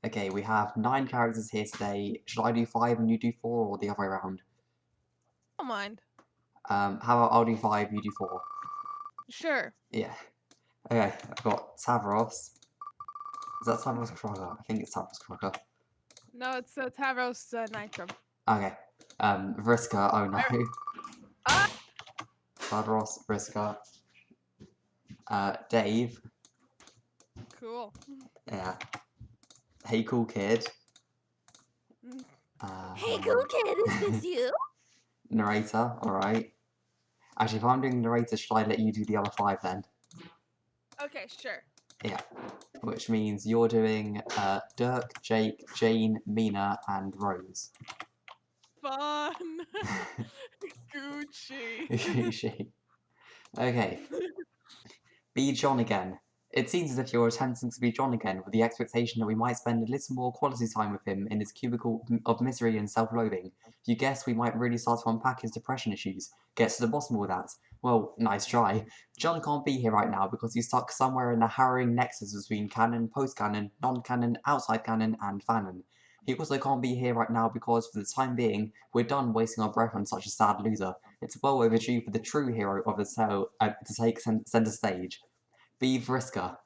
Okay, we have 9 characters here today. Should I do 5 and you do 4, or the other way around? Don't mind. How about I'll do 5, you do 4? Sure. Yeah. Okay, I've got Tavros. Is that Tavros Crocker? I think it's Tavros Crocker. No, it's Tavros Nitrum. Okay. Vriska, oh no. Ah! Tavros, Vriska. Dave. Cool. Yeah. Hey, cool kid. Hey, cool kid, is this you? Narrator, alright. Actually, if I'm doing narrator, should I let you do the other 5 then? Okay, sure. Yeah. Which means you're doing Dirk, Jake, Jane, Mina, and Rose. Fun. Gucci. Okay. Be John again. It seems as if you're attempting to be John again, with the expectation that we might spend a little more quality time with him in his cubicle of misery and self-loathing. You guess we might really start to unpack his depression issues, get to the bottom of all that. Well, nice try. John can't be here right now because he's stuck somewhere in a harrowing nexus between canon, post-canon, non-canon, outside canon, and fanon. He also can't be here right now because, for the time being, we're done wasting our breath on such a sad loser. It's well overdue for the true hero of the tale to take centre stage. Be Vriska.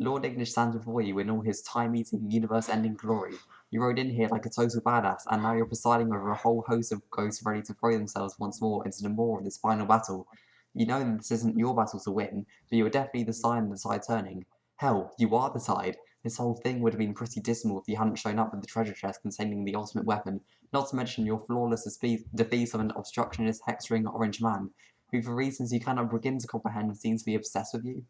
Lord English stands before you in all his time-eating, universe-ending glory. You rode in here like a total badass, and now you're presiding over a whole host of ghosts ready to throw themselves once more into the maw of this final battle. You know that this isn't your battle to win, but you are definitely the sign of the tide turning. Hell, you are the tide. This whole thing would have been pretty dismal if you hadn't shown up with the treasure chest containing the ultimate weapon, not to mention your flawless defeat of an obstructionist hexering orange man, who for reasons you cannot begin to comprehend seems to be obsessed with you.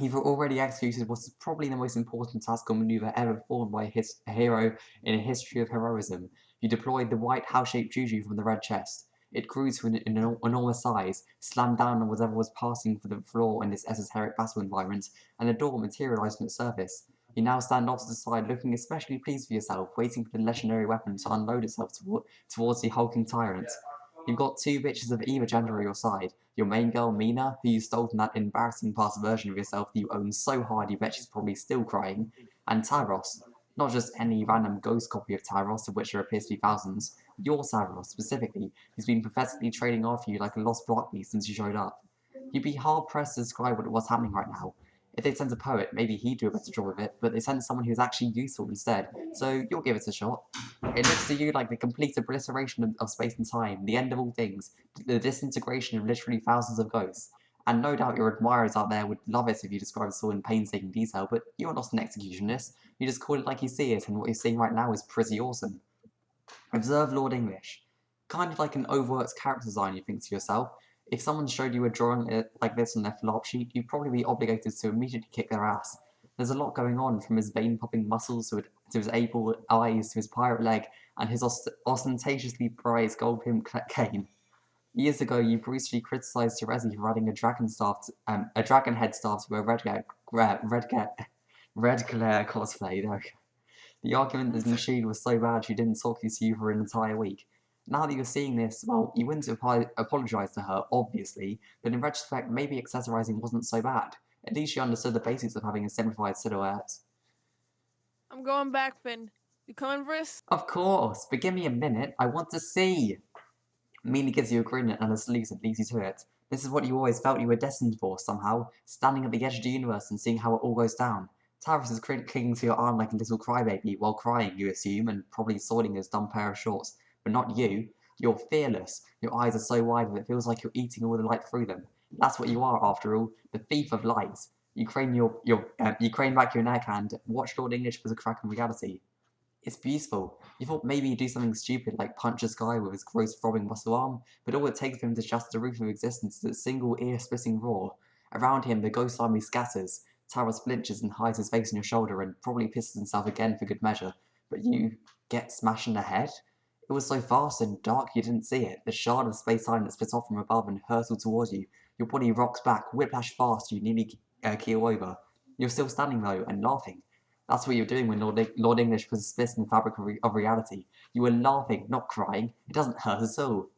You've already executed what is probably the most important tactical maneuver ever performed by a hero in a history of heroism. You deployed the white house-shaped juju from the red chest. It grew to an enormous size, slammed down on whatever was passing for the floor in this esoteric battle environment, and a door materialized on its surface. You now stand off to the side, looking especially pleased with yourself, waiting for the legendary weapon to unload itself towards the hulking tyrant. You've got 2 bitches of either gender on your side. Your main girl, Mina, who you stole from that embarrassing past version of yourself that you own so hard you bet she's probably still crying, and Taros. Not just any random ghost copy of Taros, of which there appears to be thousands. Your Taros, specifically, who's been pathetically trading after you like a lost block beast since you showed up. You'd be hard-pressed to describe what's happening right now. If they sent a poet, maybe he'd do a better job of it, but they sent someone who's actually useful instead, so you'll give it a shot. It looks to you like the complete obliteration of space and time, the end of all things, the disintegration of literally thousands of ghosts. And no doubt your admirers out there would love it if you described it all in painstaking detail, but you're not an executionist. You just call it like you see it, and what you're seeing right now is pretty awesome. Observe Lord English. Kind of like an overworked character design, you think to yourself. If someone showed you a drawing like this on their flop sheet, you'd probably be obligated to immediately kick their ass. There's a lot going on, from his vein-popping muscles to his able eyes to his pirate leg and his ostentatiously prized gold-rimmed cane. Years ago, you brutally criticised Terezi for adding a dragon head staff to a red glare cosplay. There we go. The argument this machine was so bad she didn't talk to you for an entire week. Now that you're seeing this, well, you wouldn't apologise to her, obviously, but in retrospect, maybe accessorising wasn't so bad. At least she understood the basics of having a simplified silhouette. I'm going back, Finn. You coming, Vrisk? Of course, but give me a minute, I want to see! Mina gives you a grin and a salute and leads you to it. This is what you always felt you were destined for, somehow, standing at the edge of the universe and seeing how it all goes down. Tavis is clinging to your arm like a little crybaby, while crying, you assume, and probably soiling his dumb pair of shorts. But not you. You're fearless. Your eyes are so wide that it feels like you're eating all the light through them. That's what you are, after all, the thief of light. You crane back your neck and watch Lord English with a crack in reality. It's beautiful. You thought maybe he'd do something stupid like punch a guy with his gross throbbing muscle arm, but all it takes for him to shatter the roof of existence is a single ear-splitting roar. Around him, the ghost army scatters. Taros flinches and hides his face on your shoulder and probably pisses himself again for good measure. But you get smashed in the head? It was so fast and dark you didn't see it. The shard of space-time that split off from above and hurtled towards you. Your body rocks back, whiplash fast, you nearly keel over. You're still standing though, and laughing. That's what you're doing when Lord English puts a split in the fabric of reality. You were laughing, not crying. It doesn't hurt at all.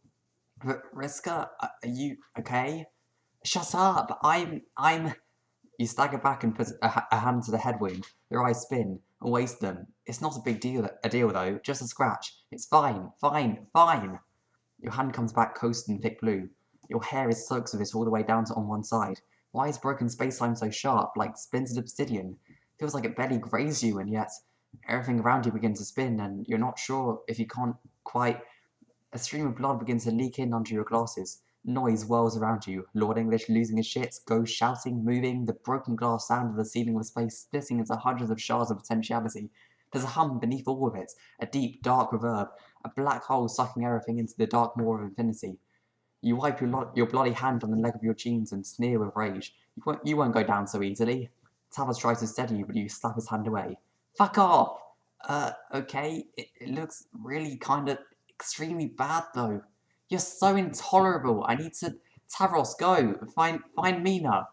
Vriska, are you okay? Shut up! I'm... You stagger back and put a hand to the head wound. Your eyes spin. and waste them. It's not a big deal, though, just a scratch. It's fine, fine, fine. Your hand comes back coated in thick blue. Your hair is soaked with it all the way down to on one side. Why is broken space-time so sharp, like splintered obsidian? Feels like it barely grazed you, and yet everything around you begins to spin, and you're not sure if you can't quite. A stream of blood begins to leak in under your glasses. Noise whirls around you. Lord English losing his shit, ghosts shouting, moving, the broken glass sound of the ceiling of space splitting into hundreds of shards of potentiality. There's a hum beneath all of it, a deep, dark reverb, a black hole sucking everything into the dark maw of infinity. You wipe your bloody hand on the leg of your jeans and sneer with rage. You won't go down so easily. Tavros tries to steady you, but you slap his hand away. Fuck off! Okay, it looks really kinda extremely bad though. You're so intolerable. I need to. Tavros, go! Find Mina!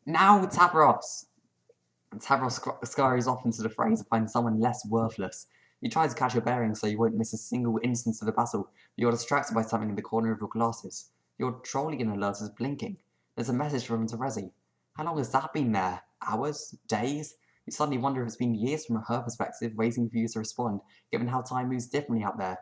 Now, Tavros! Tavros scurries off into the fray to find someone less worthless. You try to catch your bearings so you won't miss a single instance of the battle, but you're distracted by something in the corner of your glasses. Your trolling alert is blinking. There's a message from Terezi. How long has that been there? Hours? Days? You suddenly wonder if it's been years from her perspective, waiting for you to respond, given how time moves differently out there.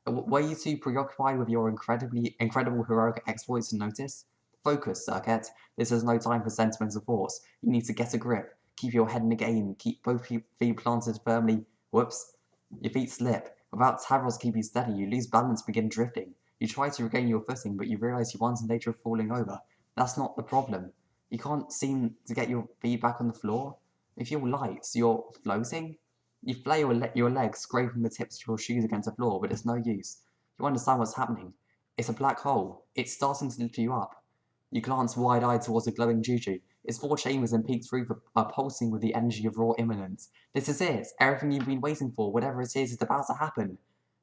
Were you too preoccupied with your incredible heroic exploits to notice? Focus, Serket. This is no time for sentimental thoughts. You need to get a grip. Keep your head in the game. Keep both feet planted firmly. Whoops. Your feet slip. Without Tavros keeping steady, you lose balance and begin drifting. You try to regain your footing, but you realize you once in danger of falling over. That's not the problem. You can't seem to get your feet back on the floor. If you're light, you're floating. You flail your legs, scraping the tips of your shoes against the floor, but it's no use. You understand what's happening. It's a black hole. It's starting to lift you up. You glance wide-eyed towards a glowing juju. Its four chambers and peaked roof are pulsing with the energy of raw imminence. This is it. Everything you've been waiting for, whatever it is about to happen.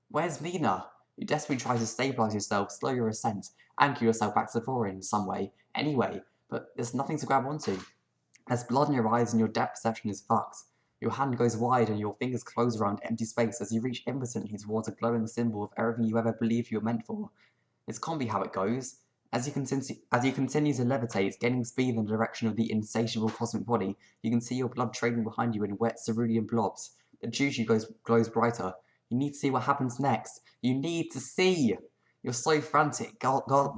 Where's Mina? You desperately try to stabilize yourself, slow your ascent, anchor yourself back to the floor in some way, anyway, but there's nothing to grab onto. There's blood in your eyes and your depth perception is fucked. Your hand goes wide and your fingers close around empty space as you reach impotently towards a glowing symbol of everything you ever believed you were meant for. This can't be how it goes. As you continue to levitate, gaining speed in the direction of the insatiable cosmic body, you can see your blood trailing behind you in wet cerulean blobs. The juju glows brighter. You need to see what happens next. You need to see! You're so frantic,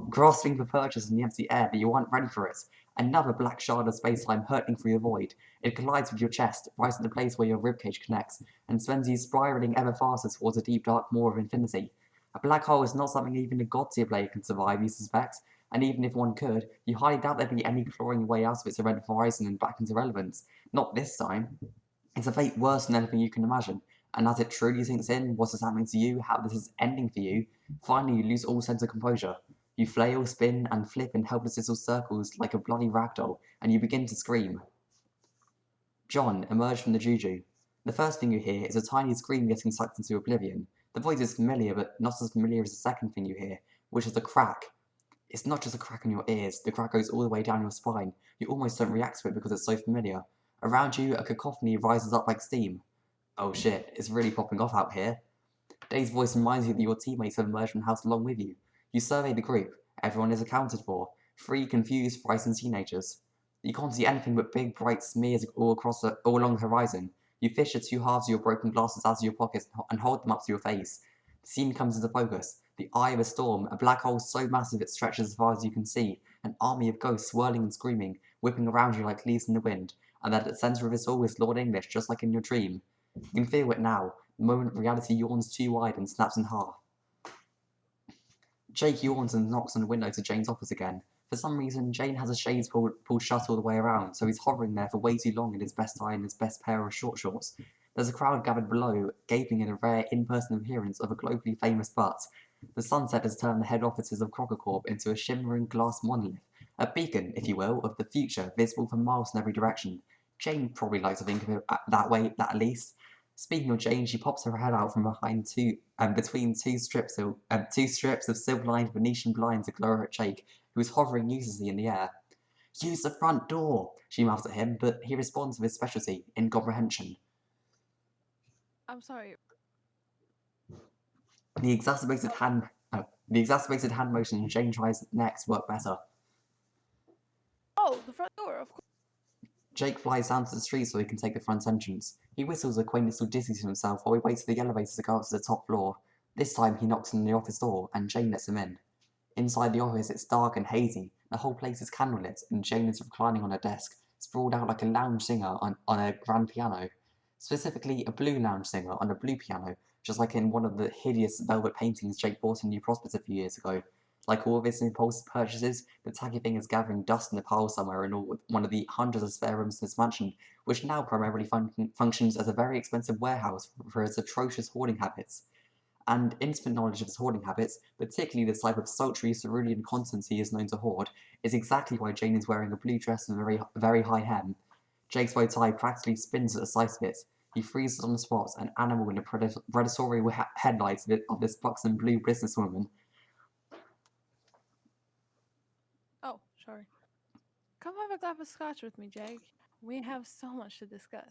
grasping for purchase in the empty air, but you aren't ready for it. Another black shard of space-time hurtling through your void. It collides with your chest, right at the place where your ribcage connects, and sends you spiraling ever faster towards a deep dark maw of infinity. A black hole is not something even a god-tier player can survive, you suspect, and even if one could, you highly doubt there'd be any clawing your way out of its red horizon and back into relevance. Not this time. It's a fate worse than anything you can imagine, and as it truly sinks in what is happening to you, how this is ending for you, finally you lose all sense of composure. You flail, spin, and flip in helpless little circles like a bloody ragdoll, and you begin to scream. John emerged from the juju. The first thing you hear is a tiny scream getting sucked into oblivion. The voice is familiar, but not as familiar as the second thing you hear, which is a crack. It's not just a crack in your ears, the crack goes all the way down your spine. You almost don't react to it because it's so familiar. Around you, a cacophony rises up like steam. Oh shit, it's really popping off out here. Dave's voice reminds you that your teammates have emerged from the house along with you. You survey the group. Everyone is accounted for. 3 confused, frightened teenagers. You can't see anything but big, bright smears all along the horizon. You fish the 2 halves of your broken glasses out of your pockets and hold them up to your face. The scene comes into focus. The eye of a storm, a black hole so massive it stretches as far as you can see, an army of ghosts swirling and screaming, whipping around you like leaves in the wind, and at the centre of it all is Lord English, just like in your dream. You can feel it now, the moment reality yawns too wide and snaps in half. Jake yawns and knocks on the window to Jane's office again. For some reason, Jane has the shades pulled shut all the way around, so he's hovering there for way too long in his best tie and his best pair of short shorts. There's a crowd gathered below, gaping in a rare in-person appearance of a globally famous butt. The sunset has turned the head offices of Crocker Corp into a shimmering glass monolith, a beacon, if you will, of the future, visible for miles in every direction. Jane probably likes to think of it that way, at least. Speaking of Jane, she pops her head out from behind between two strips of silver-lined Venetian blinds to glare at Jake, who is hovering uselessly in the air. "Use the front door," she mouths at him, but he responds with his specialty, incomprehension. I'm sorry. The exacerbated hand motion Jane tries next work better. Oh, the front door, of course. Jake flies down to the street so he can take the front entrance. He whistles a quaint little ditty to himself while he waits for the elevator to go up to the top floor. This time he knocks on the office door, and Jane lets him in. Inside the office, it's dark and hazy. The whole place is candlelit, and Jane is reclining on her desk, sprawled out like a lounge singer on a grand piano. Specifically, a blue lounge singer on a blue piano, just like in one of the hideous velvet paintings Jake bought in New Prospect a few years ago. Like all of his impulsive purchases, the tacky thing is gathering dust in a pile somewhere in one of the hundreds of spare rooms in his mansion, which now primarily functions as a very expensive warehouse for his atrocious hoarding habits. And intimate knowledge of his hoarding habits, particularly the type of sultry cerulean contents he is known to hoard, is exactly why Jane is wearing a blue dress and a very high hem. Jake's bow tie practically spins at the sight of it. He freezes on the spot, an animal in the predatory headlights of this buxom blue businesswoman. Oh, sorry. Come have a glass of scotch with me, Jake. We have so much to discuss.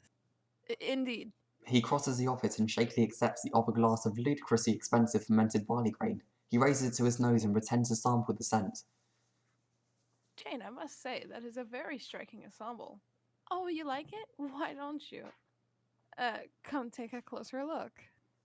Indeed. He crosses the office and shakily accepts the offered glass of ludicrously expensive fermented barley grain. He raises it to his nose and pretends to sample the scent. Jane, I must say, that is a very striking ensemble. Oh, you like it? Why don't you? Come take a closer look.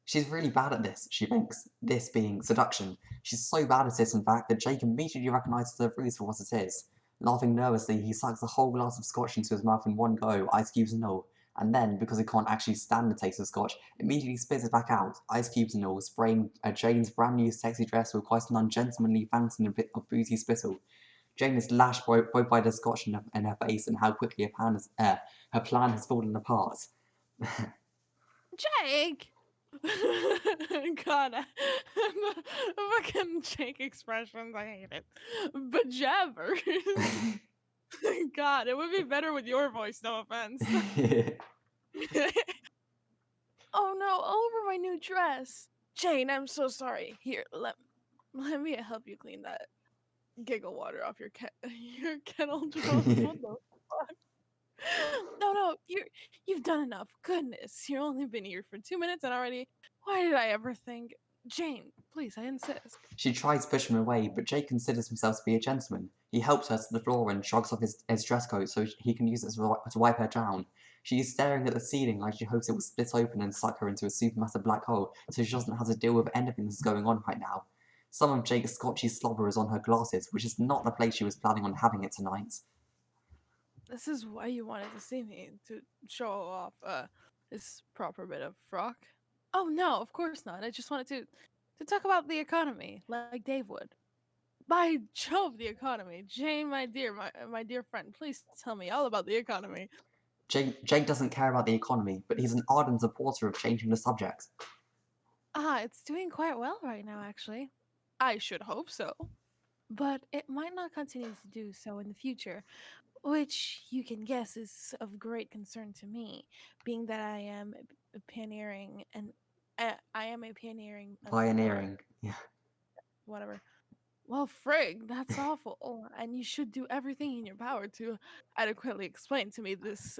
She's really bad at this, she thinks, this being seduction. She's so bad at it, in fact, that Jake immediately recognises her ruse for what it is. Laughing nervously, he sucks the whole glass of scotch into his mouth in one go, ice cubes and all, and then, because he can't actually stand the taste of scotch, immediately spits it back out, ice cubes and all, spraying Jane's brand new sexy dress with quite an ungentlemanly fountain of boozy spittle. Jane is lashed both by the scotch in her face and how quickly her plan has fallen apart. Jake! God, fucking Jake expressions, I hate it. But jabbers. God, it would be better with your voice, no offense. Oh no, all over my new dress. Jane, I'm so sorry. Here, let me help you clean that giggle water off your your kettle drum. What the fuck? No, you've done enough. Goodness, you've only been here for 2 minutes and already. Why did I ever think? Jane, please, I insist. She tries to push him away, but Jake considers himself to be a gentleman. He helps her to the floor and shrugs off his dress coat so he can use it to wipe her down. She is staring at the ceiling like she hopes it will split open and suck her into a supermassive black hole so she doesn't have to deal with anything that's going on right now. Some of Jake's scotchy slobber is on her glasses, which is not the place she was planning on having it tonight. This is why you wanted to see me, to show off this proper bit of frock. Oh no, of course not. I just wanted to talk about the economy, like Dave would. By Jove, the economy. Jane, my dear friend, please tell me all about the economy. Jake doesn't care about the economy, but he's an ardent supporter of changing the subject. It's doing quite well right now, actually. I should hope so. But it might not continue to do so in the future, which you can guess is of great concern to me, being that I am a pioneering and I am a pioneering Pioneering. Yeah. whatever. Well, frig, that's awful, and you should do everything in your power to adequately explain to me this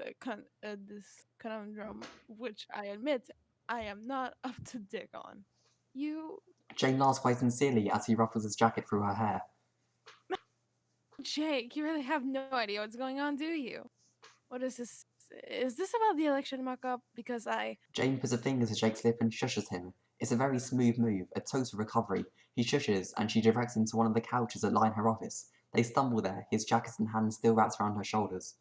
this conundrum, which I admit I am not up to dick on. You, Jane laughs quite sincerely as he ruffles his jacket through her hair. Jake, you really have no idea what's going on, do you? What is this? Is this about the election mock-up? Because Jane puts her fingers to Jake's lip and shushes him. It's a very smooth move, a total recovery. He shushes, and she directs him to one of the couches that line her office. They stumble there, his jacket and hands still wrapped around her shoulders.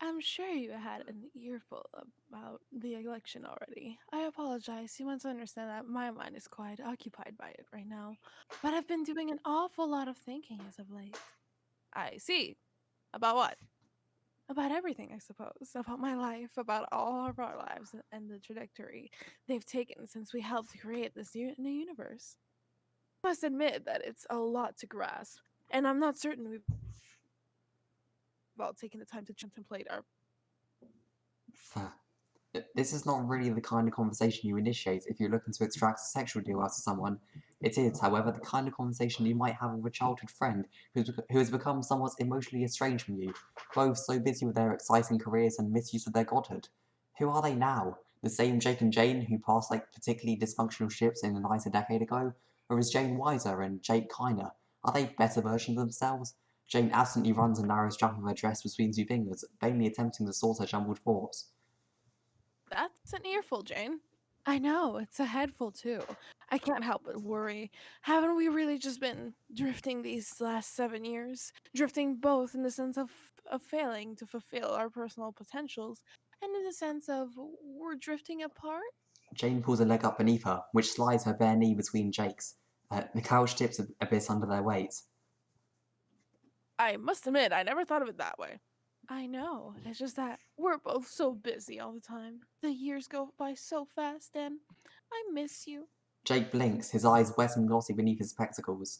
I'm sure you had an earful about the election already. I apologize. You must understand that my mind is quite occupied by it right now. But I've been doing an awful lot of thinking as of late. I see. About what? About everything, I suppose. About my life, about all of our lives, and the trajectory they've taken since we helped create this new universe. I must admit that it's a lot to grasp, and I'm not certain we've all taken the time to contemplate our. This is not really the kind of conversation you initiate if you're looking to extract a sexual deal out of someone. It is, however, the kind of conversation you might have with a childhood friend who has become somewhat emotionally estranged from you, both so busy with their exciting careers and misuse of their godhood. Who are they now? The same Jake and Jane who passed like particularly dysfunctional ships in the night a decade ago? Or is Jane wiser and Jake kinder? Are they better versions of themselves? Jane absently runs a narrow strap of her dress between two fingers, vainly attempting to sort her jumbled thoughts. That's an earful, Jane. I know, it's a headful too. I can't help but worry. Haven't we really just been drifting these last 7 years? Drifting both in the sense of failing to fulfill our personal potentials, and in the sense of we're drifting apart? Jane pulls a leg up beneath her, which slides her bare knee between Jake's. The couch tips a bit under their weight. I must admit, I never thought of it that way. I know, it's just that we're both so busy all the time. The years go by so fast, and I miss you. Jake blinks, his eyes wet and glossy beneath his spectacles.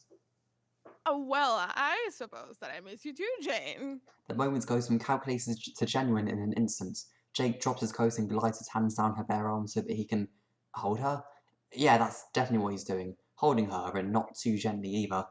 Oh, well, I suppose that I miss you too, Jane. The moment goes from calculated to genuine in an instant. Jake drops his coat and glides his hands down her bare arm so that he can hold her. Yeah, that's definitely what he's doing. Holding her, and not too gently either.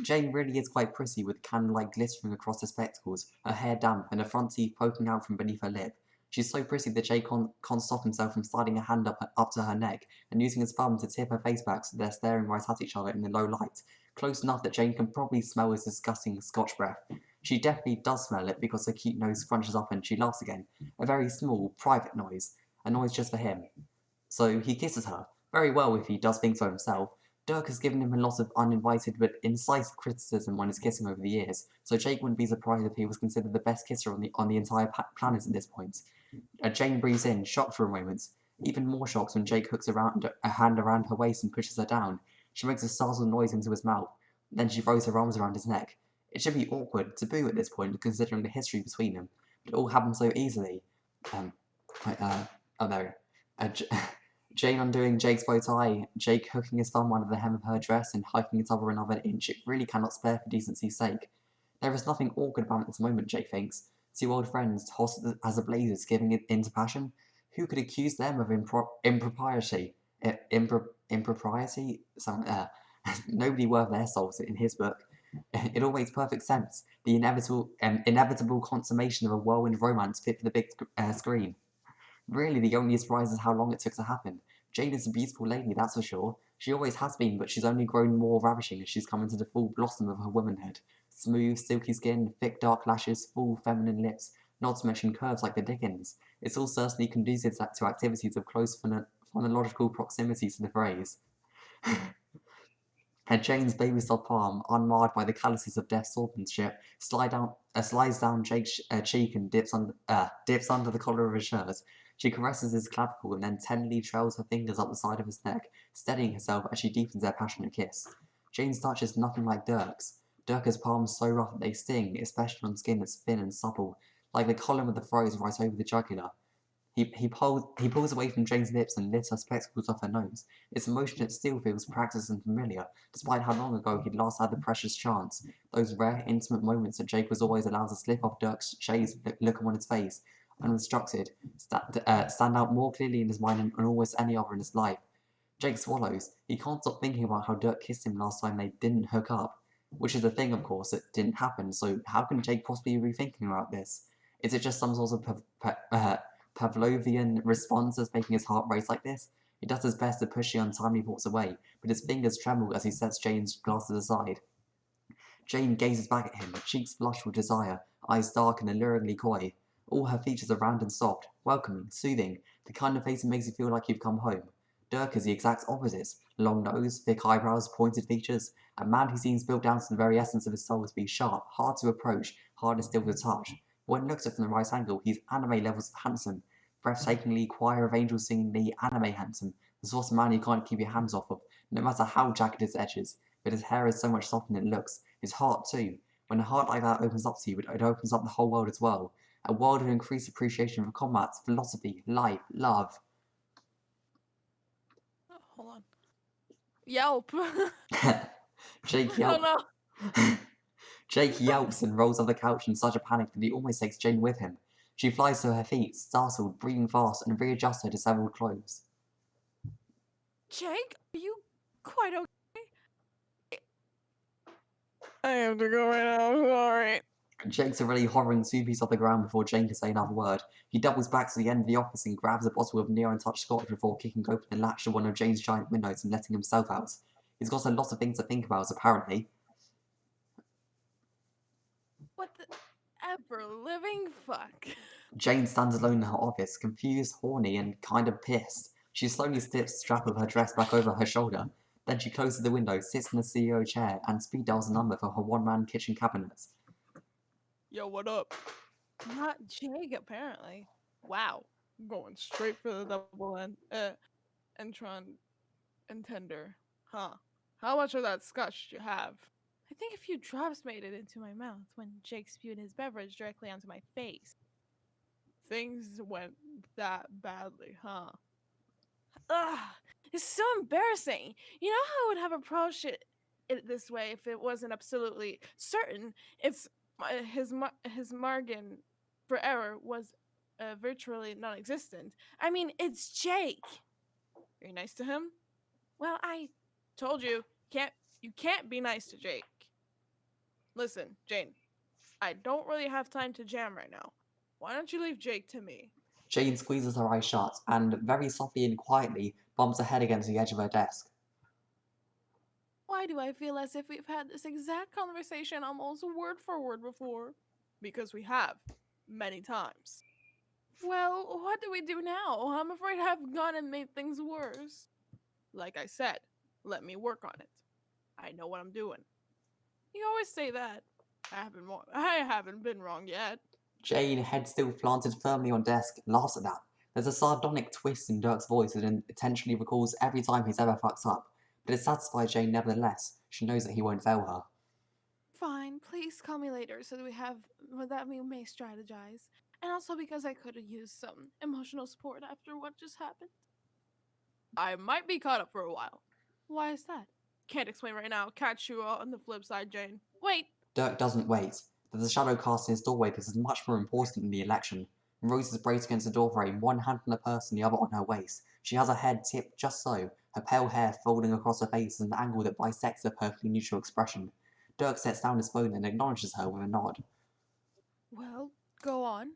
Jane really is quite pretty, with candlelight glittering across her spectacles, her hair damp, and her front teeth poking out from beneath her lip. She's so pretty that Jake can't stop himself from sliding a hand up to her neck and using his thumb to tip her face back so they're staring right at each other in the low light, close enough that Jane can probably smell his disgusting Scotch breath. She definitely does smell it because her cute nose scrunches up and she laughs again, a very small, private noise, a noise just for him. So he kisses her, very well if he does think so himself. Dirk has given him a lot of uninvited but incisive criticism when he's kissing over the years, so Jake wouldn't be surprised if he was considered the best kisser on the entire planet at this point. Jane breathes in, shocked for a moment, even more shocked when Jake hooks a hand around her waist and pushes her down. She makes a startled noise into his mouth, then she throws her arms around his neck. It should be awkward, taboo at this point, considering the history between them, but it all happened so easily. There. Jane undoing Jake's bow tie, Jake hooking his thumb under the hem of her dress and hiking it over another inch. It really cannot spare for decency's sake. There is nothing awkward about this moment, Jake thinks. Two old friends, tossed as a blazes, giving it into passion. Who could accuse them of impropriety? Impropriety? Nobody worth their salt in his book. It all makes perfect sense. The inevitable consummation of a whirlwind romance fit for the big screen. Really, the only surprise is how long it took to happen. Jane is a beautiful lady, that's for sure. She always has been, but she's only grown more ravishing as she's come into the full blossom of her womanhood. Smooth, silky skin, thick dark lashes, full feminine lips, not to mention curves like the Dickens. It's all certainly conducive to activities of close phonological proximity to the phrase. And Jane's baby soft palm, unmarred by the calluses of death's swordsmanship, slides down Jake's cheek and dips under the collar of his shirt. She caresses his clavicle and then tenderly trails her fingers up the side of his neck, steadying herself as she deepens their passionate kiss. Jane's touch is nothing like Dirk's. Dirk has palms so rough that they sting, especially on skin that's thin and supple, like the column of the froze right over the jugular. He pulls away from Jane's lips and lifts her spectacles off her nose. It's a motion that still feels practiced and familiar, despite how long ago he'd last had the precious chance. Those rare, intimate moments that Jake was always allowed to slip off Dirk's shades look on his face, unobstructed, stand out more clearly in his mind than almost any other in his life. Jake swallows. He can't stop thinking about how Dirk kissed him last time they didn't hook up. Which is the thing, of course, that didn't happen, so how can Jake possibly be thinking about this? Is it just some sort of Pavlovian response that's making his heart race like this? He does his best to push the untimely thoughts away, but his fingers tremble as he sets Jane's glasses aside. Jane gazes back at him, cheeks flushed with desire, eyes dark and alluringly coy. All her features are round and soft, welcoming, soothing, the kind of face that makes you feel like you've come home. Dirk is the exact opposite. Long nose, thick eyebrows, pointed features. A man who seems built down to the very essence of his soul to be sharp, hard to approach, hard to still to touch. When looked at from the right angle, he's anime levels of handsome. Breathtakingly, choir of angels singingly, anime handsome. The sort of man you can't keep your hands off of, no matter how jagged his edges. But his hair is so much softer than it looks. His heart, too. When a heart like that opens up to you, it opens up the whole world as well. A world of increased appreciation for combat, philosophy, life, love. Oh, hold on. Yelp. Jake I don't yelps. know. Jake yelps and rolls off the couch in such a panic that he almost takes Jane with him. She flies to her feet, startled, breathing fast, and readjusts her disheveled clothes. Jake, are you quite okay? I have to go right now. I'm sorry. Jake's already hovering 2 feet off the ground before Jane can say another word. He doubles back to the end of the office and grabs a bottle of near-untouched scotch before kicking open the latch to one of Jane's giant windows and letting himself out. He's got a lot of things to think about, apparently. What the ever living fuck? Jane stands alone in her office, confused, horny, and kind of pissed. She slowly slips the strap of her dress back over her shoulder. Then she closes the window, sits in the CEO chair, and speed dials a number for her one-man kitchen cabinet. Yo, what up? Not Jake, apparently. Wow. Going straight for the double entron and tender. Huh. How much of that scotch do you have? I think a few drops made it into my mouth when Jake spewed his beverage directly onto my face. Things went that badly, huh? Ugh, it's so embarrassing. You know how I would have approached it this way if it wasn't absolutely certain it's his margin for error was virtually non-existent. I mean, it's Jake. Are you nice to him? Well, I told you you can't be nice to Jake. Listen, Jane, I don't really have time to jam right now. Why don't you leave Jake to me? Jane squeezes her eyes shut and, very softly and quietly, bumps her head against the edge of her desk. Why do I feel as if we've had this exact conversation almost word for word before? Because we have, many times. Well, what do we do now? I'm afraid I've gone and made things worse. Like I said, let me work on it. I know what I'm doing. You always say that. I haven't been wrong yet. Jane, head still planted firmly on desk, laughs at that. There's a sardonic twist in Dirk's voice that intentionally recalls every time he's ever fucked up, but it satisfies Jane nevertheless. She knows that he won't fail her. Fine, please call me later so that we may strategize. And also because I could have used some emotional support after what just happened. I might be caught up for a while. Why is that? Can't explain right now. Catch you on the flip side, Jane. Wait! Dirk doesn't wait. There's a shadow cast in his doorway that is much more important than the election. Rose is braced against the doorframe, one hand on her purse and the other on her waist. She has her head tipped just so, her pale hair folding across her face at an angle that bisects her perfectly neutral expression. Dirk sets down his phone and acknowledges her with a nod. Well, go on.